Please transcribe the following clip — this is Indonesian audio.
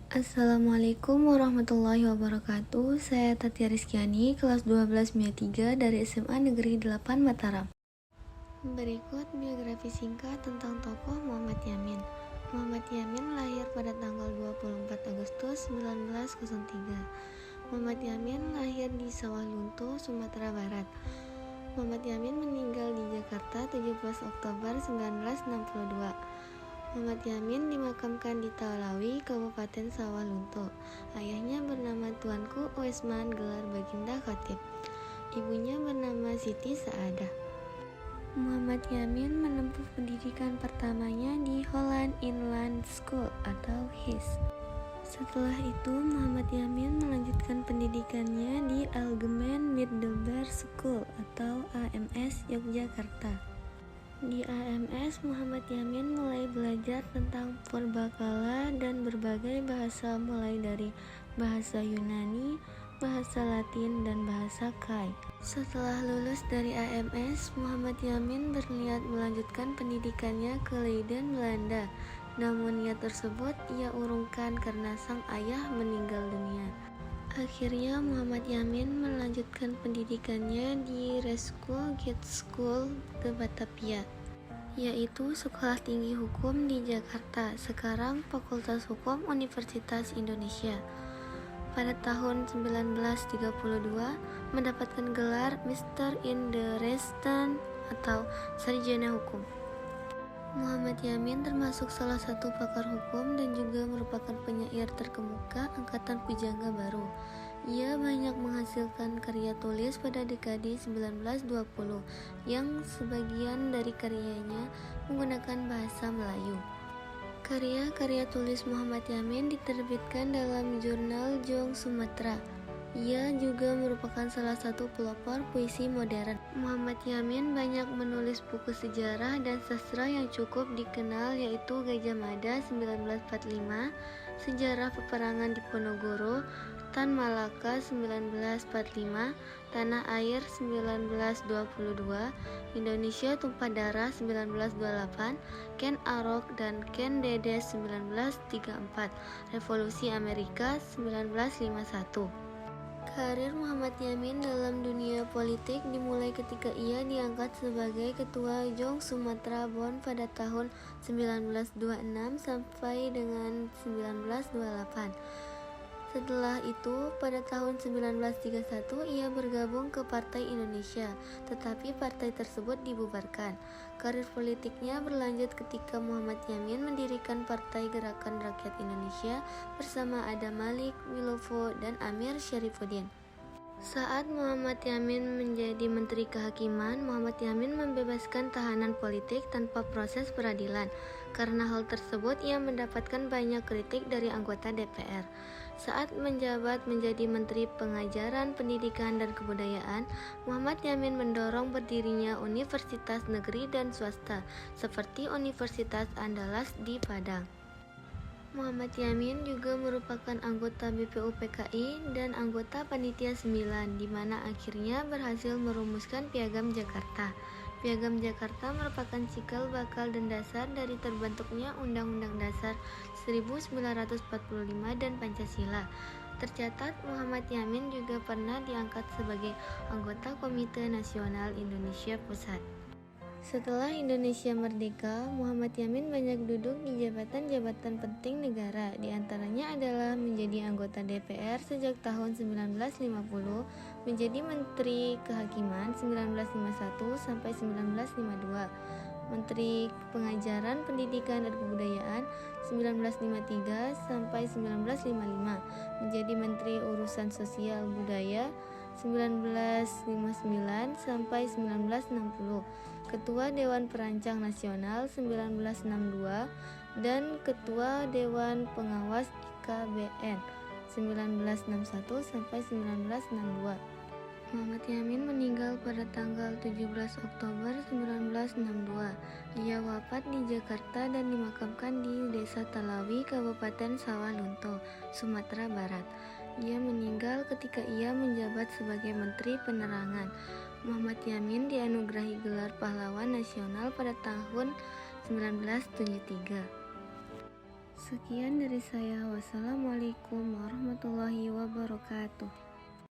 Assalamualaikum warahmatullahi wabarakatuh. Saya Tatia Rizkyani, kelas 12 MIA 3 dari SMA Negeri 8 Mataram. Berikut biografi singkat tentang tokoh Muhammad Yamin. Muhammad Yamin lahir pada tanggal 24 Agustus 1903. Muhammad Yamin lahir di Sawah Lunto, Sumatera Barat. Muhammad Yamin meninggal di Jakarta 17 Oktober 1962. Muhammad Yamin dimakamkan di Talawi, Kabupaten Sawah Lunto. Ayahnya bernama Tuanku Uesman, gelar Baginda Khatib. Ibunya bernama Siti Saadah. Muhammad Yamin menempuh pendidikan pertamanya di Holland Inland School atau HIS. Setelah itu, Muhammad Yamin melanjutkan pendidikannya di Algemeen Middelbaar School atau AMS Yogyakarta. Di AMS, Muhammad Yamin mulai belajar tentang purbakala dan berbagai bahasa mulai dari bahasa Yunani, bahasa Latin, dan bahasa Kai. Setelah lulus dari AMS, Muhammad Yamin berniat melanjutkan pendidikannya ke Leiden, Belanda. Namun niat tersebut ia urungkan karena sang ayah meninggal dunia. Akhirnya Muhammad Yamin melanjutkan pendidikannya di Reschool Gids School ke Batavia, yaitu Sekolah Tinggi Hukum di Jakarta, sekarang Fakultas Hukum Universitas Indonesia. Pada tahun 1932 mendapatkan gelar Master in the Rechten atau Sarjana Hukum. Muhammad Yamin termasuk salah satu pakar hukum dan juga merupakan penyair terkemuka angkatan pujangga baru. Ia banyak menghasilkan karya tulis pada dekade 1920 yang sebagian dari karyanya menggunakan bahasa Melayu. Karya-karya tulis Muhammad Yamin diterbitkan dalam jurnal Jong Sumatera. Ia juga merupakan salah satu pelopor puisi modern. Muhammad Yamin banyak menulis buku sejarah dan sastra yang cukup dikenal, yaitu Gajah Mada 1945, Sejarah Peperangan Diponegoro, Tan Malaka 1945, Tanah Air 1922, Indonesia Tumpah Darah 1928, Ken Arok dan Ken Dedes 1934, Revolusi Amerika 1951. Karir Muhammad Yamin dalam dunia politik dimulai ketika ia diangkat sebagai Ketua Jong Sumatera Bon pada tahun 1926 sampai dengan 1928. Setelah itu, pada tahun 1931 ia bergabung ke Partai Indonesia, tetapi partai tersebut dibubarkan. Karir politiknya berlanjut ketika Muhammad Yamin mendirikan Partai Gerakan Rakyat Indonesia bersama Adam Malik, Wilovo, dan Amir Syarifuddin. Saat Muhammad Yamin menjadi Menteri Kehakiman, Muhammad Yamin membebaskan tahanan politik tanpa proses peradilan. Karena hal tersebut, ia mendapatkan banyak kritik dari anggota DPR. Saat menjabat menjadi Menteri Pengajaran, Pendidikan, dan Kebudayaan, Muhammad Yamin mendorong berdirinya universitas negeri dan swasta, seperti Universitas Andalas di Padang. Muhammad Yamin juga merupakan anggota BPUPKI dan anggota Panitia 9, di mana akhirnya berhasil merumuskan Piagam Jakarta. Piagam Jakarta merupakan cikal bakal dan dasar dari terbentuknya Undang-Undang Dasar 1945 dan Pancasila. Tercatat Muhammad Yamin juga pernah diangkat sebagai anggota Komite Nasional Indonesia Pusat. Setelah Indonesia merdeka, Muhammad Yamin banyak duduk di jabatan-jabatan penting negara. Di antaranya adalah menjadi anggota DPR sejak tahun 1950, menjadi Menteri Kehakiman 1951 sampai 1952, Menteri Pengajaran, Pendidikan, dan Kebudayaan 1953 sampai 1955, menjadi Menteri Urusan Sosial Budaya 1959 sampai 1960, Ketua Dewan Perancang Nasional 1962 dan Ketua Dewan Pengawas IKBN 1961 sampai 1962. Muhammad Yamin meninggal pada tanggal 17 Oktober 1962. Ia wafat di Jakarta dan dimakamkan di Desa Talawi, Kabupaten Sawah Lunto, Sumatera Barat. Ia meninggal ketika ia menjabat sebagai Menteri Penerangan. Muhammad Yamin dianugerahi gelar Pahlawan Nasional pada tahun 1973. Sekian dari saya. Wassalamualaikum warahmatullahi wabarakatuh.